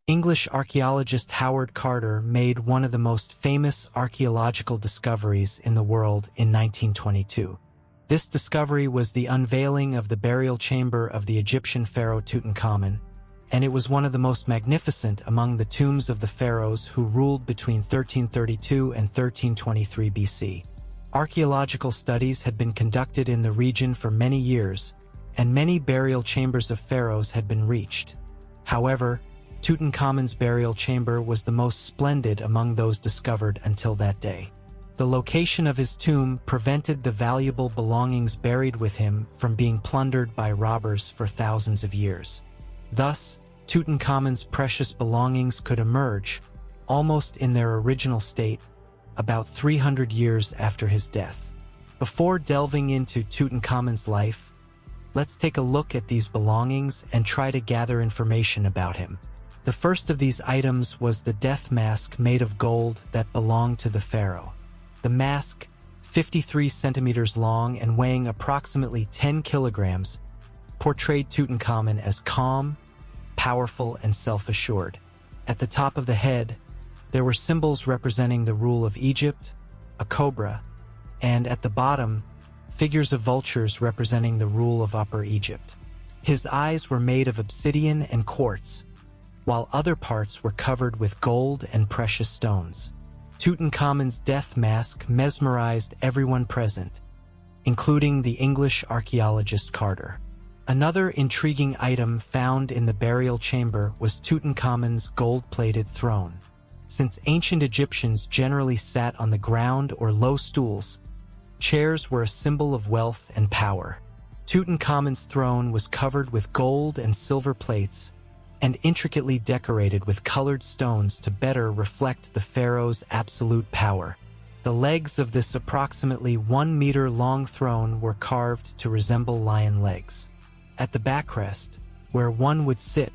English archaeologist Howard Carter made one of the most famous archaeological discoveries in the world in 1922. This discovery was the unveiling of the burial chamber of the Egyptian pharaoh Tutankhamun, and it was one of the most magnificent among the tombs of the pharaohs who ruled between 1332 and 1323 BC. Archaeological studies had been conducted in the region for many years, and many burial chambers of pharaohs had been reached. However, Tutankhamun's burial chamber was the most splendid among those discovered until that day. The location of his tomb prevented the valuable belongings buried with him from being plundered by robbers for thousands of years. Thus, Tutankhamun's precious belongings could emerge, almost in their original state, about 300 years after his death. Before delving into Tutankhamun's life, let's take a look at these belongings and try to gather information about him. The first of these items was the death mask made of gold that belonged to the pharaoh. The mask, 53 centimeters long and weighing approximately 10 kilograms, portrayed Tutankhamun as calm, powerful, and self-assured. At the top of the head, there were symbols representing the rule of Egypt, a cobra, and at the bottom, figures of vultures representing the rule of Upper Egypt. His eyes were made of obsidian and quartz, while other parts were covered with gold and precious stones. Tutankhamun's death mask mesmerized everyone present, including the English archaeologist Carter. Another intriguing item found in the burial chamber was Tutankhamun's gold-plated throne. Since ancient Egyptians generally sat on the ground or low stools, chairs were a symbol of wealth and power. Tutankhamun's throne was covered with gold and silver plates, and intricately decorated with colored stones to better reflect the pharaoh's absolute power. The legs of this approximately 1 meter long throne were carved to resemble lion legs. At the backrest, where one would sit,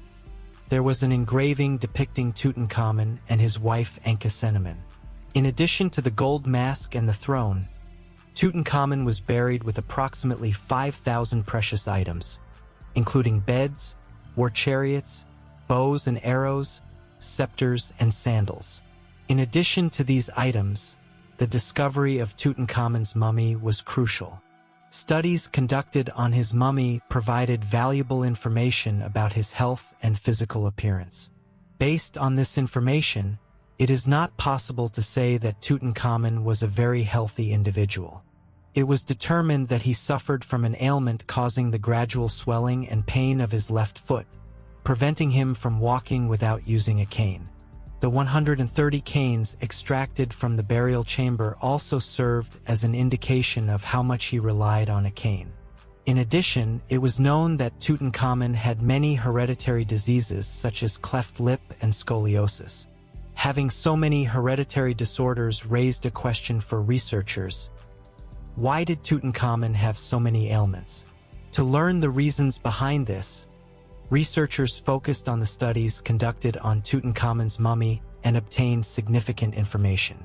there was an engraving depicting Tutankhamun and his wife Enkisenamun. In addition to the gold mask and the throne, Tutankhamun was buried with approximately 5,000 precious items, including beds, war chariots, bows and arrows, scepters, and sandals. In addition to these items, the discovery of Tutankhamun's mummy was crucial. Studies conducted on his mummy provided valuable information about his health and physical appearance. Based on this information, it is not possible to say that Tutankhamun was a very healthy individual. It was determined that he suffered from an ailment causing the gradual swelling and pain of his left foot, preventing him from walking without using a cane. The 130 canes extracted from the burial chamber also served as an indication of how much he relied on a cane. In addition, it was known that Tutankhamun had many hereditary diseases such as cleft lip and scoliosis. Having so many hereditary disorders raised a question for researchers. Why did Tutankhamun have so many ailments? To learn the reasons behind this, researchers focused on the studies conducted on Tutankhamun's mummy and obtained significant information.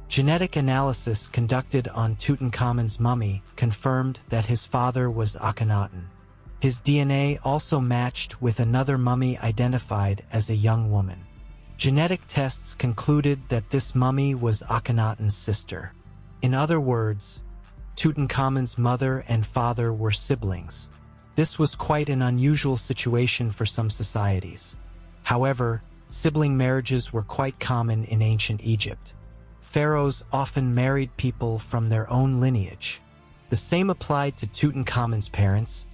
Genetic analysis conducted on Tutankhamun's mummy confirmed that his father was Akhenaten. His DNA also matched with another mummy identified as a young woman. Genetic tests concluded that this mummy was Akhenaten's sister. In other words, Tutankhamun's mother and father were siblings. This was quite an unusual situation for some societies. However, sibling marriages were quite common in ancient Egypt. Pharaohs often married people from their own lineage. The same applied to Tutankhamun's parents,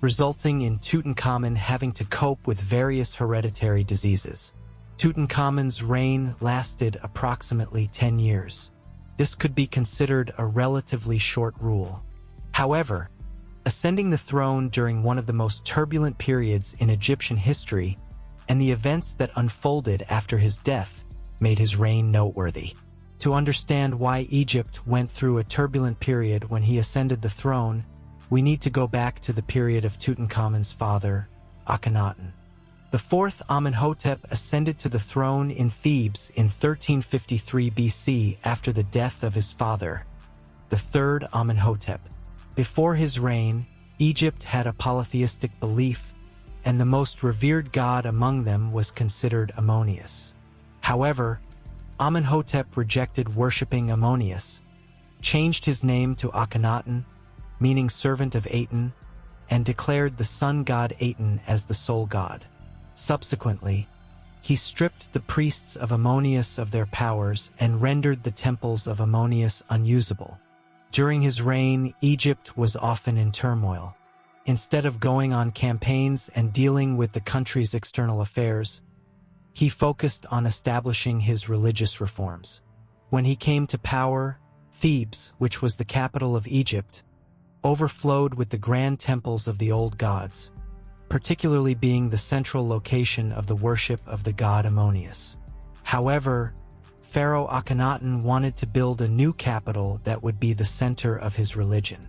resulting in Tutankhamun having to cope with various hereditary diseases. Tutankhamun's reign lasted approximately 10 years. This could be considered a relatively short rule. However, ascending the throne during one of the most turbulent periods in Egyptian history and the events that unfolded after his death made his reign noteworthy. To understand why Egypt went through a turbulent period when he ascended the throne, we need to go back to the period of Tutankhamun's father, Akhenaten. The fourth Amenhotep ascended to the throne in Thebes in 1353 BC after the death of his father, the third Amenhotep. Before his reign, Egypt had a polytheistic belief, and the most revered god among them was considered Ammonius. However, Amenhotep rejected worshipping Ammonius, changed his name to Akhenaten, meaning servant of Aten, and declared the sun god Aten as the sole god. Subsequently, he stripped the priests of Ammonius of their powers and rendered the temples of Ammonius unusable. During his reign, Egypt was often in turmoil. Instead of going on campaigns and dealing with the country's external affairs, he focused on establishing his religious reforms. When he came to power, Thebes, which was the capital of Egypt, overflowed with the grand temples of the old gods, particularly being the central location of the worship of the god Ammonius. However, Pharaoh Akhenaten wanted to build a new capital that would be the center of his religion.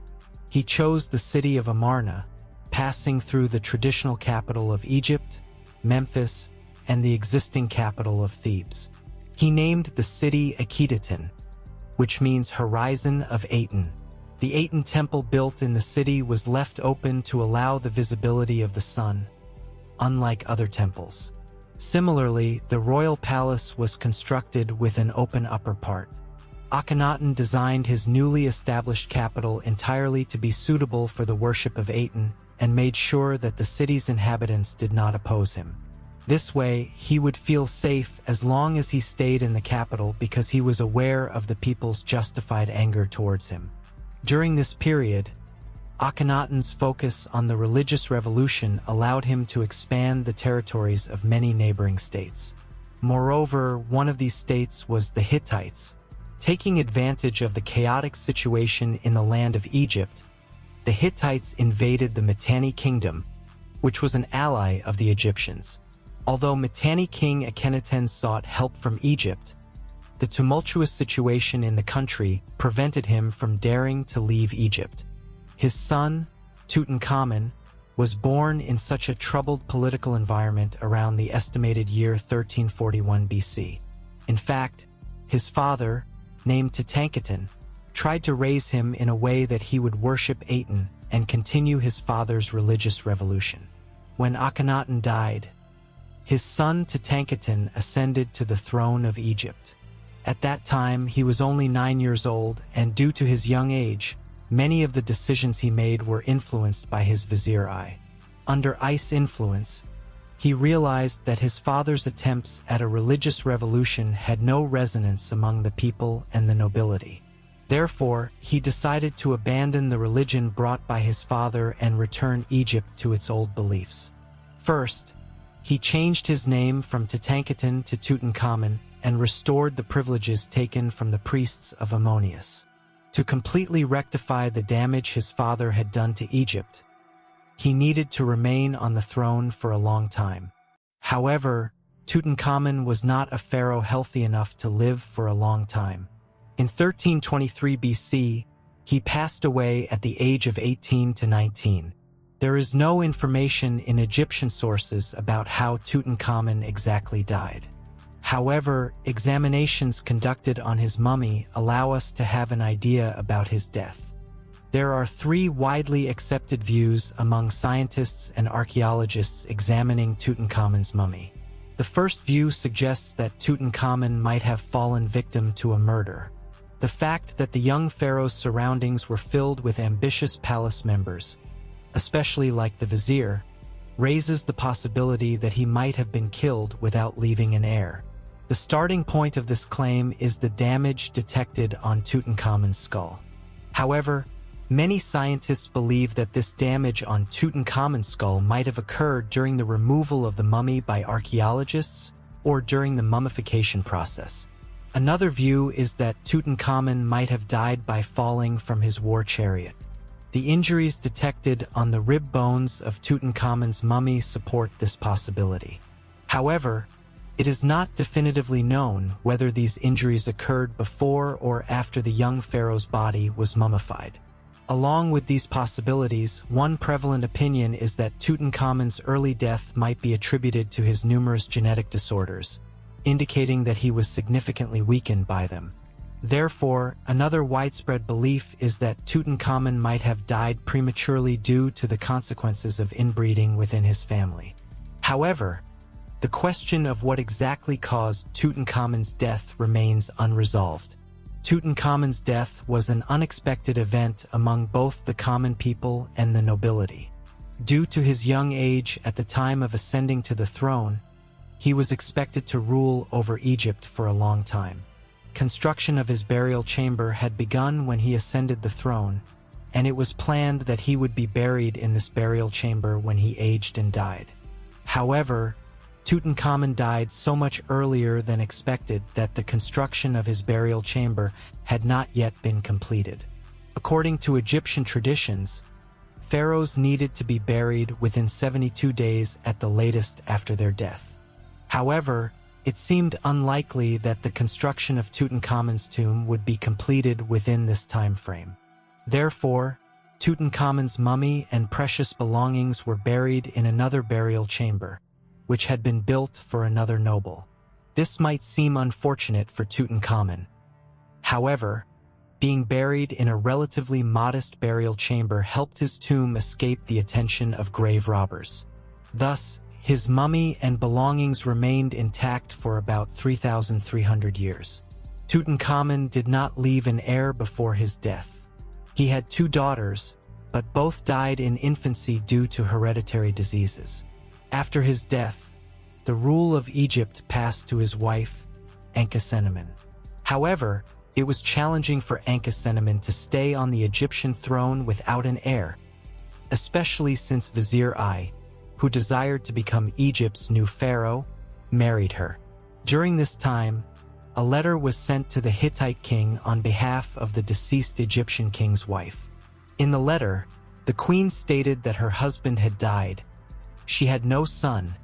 He chose the city of Amarna, passing through the traditional capital of Egypt, Memphis, and the existing capital of Thebes. He named the city Akhetaten, which means horizon of Aten. The Aten temple built in the city was left open to allow the visibility of the sun, unlike other temples. Similarly, the royal palace was constructed with an open upper part. Akhenaten designed his newly established capital entirely to be suitable for the worship of Aten and made sure that the city's inhabitants did not oppose him. This way, he would feel safe as long as he stayed in the capital because he was aware of the people's justified anger towards him. During this period, Akhenaten's focus on the religious revolution allowed him to expand the territories of many neighboring states. Moreover, one of these states was the Hittites. Taking advantage of the chaotic situation in the land of Egypt, the Hittites invaded the Mitanni kingdom, which was an ally of the Egyptians. Although Mitanni king Akhenaten sought help from Egypt, the tumultuous situation in the country prevented him from daring to leave Egypt. His son, Tutankhamun, was born in such a troubled political environment around the estimated year 1341 BC. In fact, his father, named Tutankhamun, tried to raise him in a way that he would worship Aten and continue his father's religious revolution. When Akhenaten died, his son Tutankhamun ascended to the throne of Egypt. At that time, he was only 9 years old, and due to his young age, many of the decisions he made were influenced by his vizier Ai. Under Ai's influence, he realized that his father's attempts at a religious revolution had no resonance among the people and the nobility. Therefore, he decided to abandon the religion brought by his father and return Egypt to its old beliefs. First, he changed his name from Tutankhamun to Tutankhamun and restored the privileges taken from the priests of Ammonius. To completely rectify the damage his father had done to Egypt, he needed to remain on the throne for a long time. However, Tutankhamun was not a pharaoh healthy enough to live for a long time. In 1323 BC, he passed away at the age of 18 to 19. There is no information in Egyptian sources about how Tutankhamun exactly died. However, examinations conducted on his mummy allow us to have an idea about his death. There are 3 widely accepted views among scientists and archaeologists examining Tutankhamun's mummy. The first view suggests that Tutankhamun might have fallen victim to a murder. The fact that the young pharaoh's surroundings were filled with ambitious palace members, especially like the vizier, raises the possibility that he might have been killed without leaving an heir. The starting point of this claim is the damage detected on Tutankhamun's skull. However, many scientists believe that this damage on Tutankhamun's skull might have occurred during the removal of the mummy by archaeologists or during the mummification process. Another view is that Tutankhamun might have died by falling from his war chariot. The injuries detected on the rib bones of Tutankhamun's mummy support this possibility. However, it is not definitively known whether these injuries occurred before or after the young pharaoh's body was mummified. Along with these possibilities, one prevalent opinion is that Tutankhamun's early death might be attributed to his numerous genetic disorders, indicating that he was significantly weakened by them. Therefore, another widespread belief is that Tutankhamun might have died prematurely due to the consequences of inbreeding within his family. However, the question of what exactly caused Tutankhamun's death remains unresolved. Tutankhamun's death was an unexpected event among both the common people and the nobility. Due to his young age at the time of ascending to the throne, he was expected to rule over Egypt for a long time. Construction of his burial chamber had begun when he ascended the throne, and it was planned that he would be buried in this burial chamber when he aged and died. However, Tutankhamun died so much earlier than expected that the construction of his burial chamber had not yet been completed. According to Egyptian traditions, pharaohs needed to be buried within 72 days at the latest after their death. However, it seemed unlikely that the construction of Tutankhamun's tomb would be completed within this time frame. Therefore, Tutankhamun's mummy and precious belongings were buried in another burial chamber, which had been built for another noble. This might seem unfortunate for Tutankhamun. However, being buried in a relatively modest burial chamber helped his tomb escape the attention of grave robbers. Thus, his mummy and belongings remained intact for about 3,300 years. Tutankhamun did not leave an heir before his death. He had 2 daughters, but both died in infancy due to hereditary diseases. After his death, the rule of Egypt passed to his wife, Enkisenamun. However, it was challenging for Enkisenamun to stay on the Egyptian throne without an heir, especially since Vizier I, who desired to become Egypt's new pharaoh, married her. During this time, a letter was sent to the Hittite king on behalf of the deceased Egyptian king's wife. In the letter, the queen stated that her husband had died, she had no son,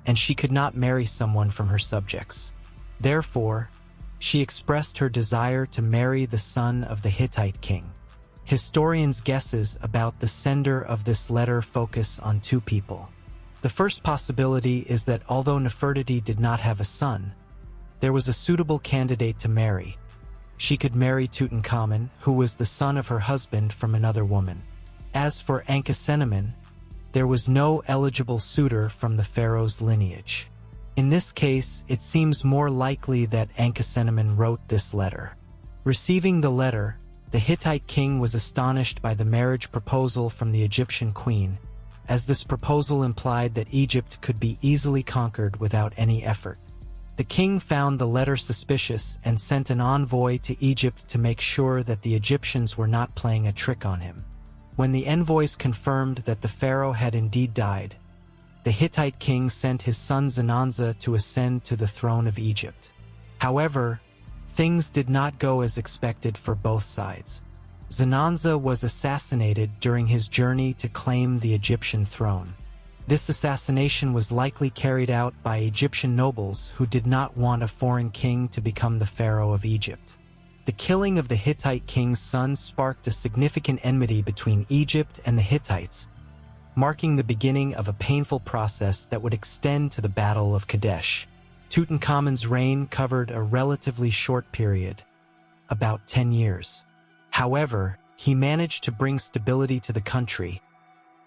and she could not marry someone from her subjects. Therefore, she expressed her desire to marry the son of the Hittite king. Historians' guesses about the sender of this letter focus on 2 people. The first possibility is that although Nefertiti did not have a son, there was a suitable candidate to marry. She could marry Tutankhamun, who was the son of her husband from another woman. As for Enkisenamun, there was no eligible suitor from the pharaoh's lineage. In this case, it seems more likely that Enkisenamun wrote this letter. Receiving the letter, the Hittite king was astonished by the marriage proposal from the Egyptian queen, as this proposal implied that Egypt could be easily conquered without any effort. The king found the letter suspicious and sent an envoy to Egypt to make sure that the Egyptians were not playing a trick on him. When the envoys confirmed that the pharaoh had indeed died, the Hittite king sent his son Zenanza to ascend to the throne of Egypt. However, things did not go as expected for both sides. Zenanza was assassinated during his journey to claim the Egyptian throne. This assassination was likely carried out by Egyptian nobles who did not want a foreign king to become the pharaoh of Egypt. The killing of the Hittite king's son sparked a significant enmity between Egypt and the Hittites, marking the beginning of a painful process that would extend to the Battle of Kadesh. Tutankhamun's reign covered a relatively short period, about 10 years. However, he managed to bring stability to the country,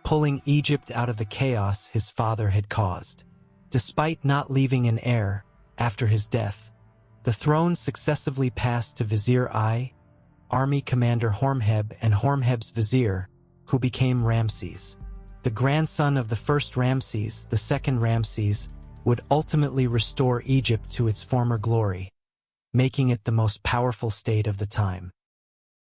pulling Egypt out of the chaos his father had caused. Despite not leaving an heir, after his death, the throne successively passed to Vizier I, army commander Hormheb, and Hormheb's vizier, who became Ramses. The grandson of the first Ramses, the second Ramses, would ultimately restore Egypt to its former glory, making it the most powerful state of the time.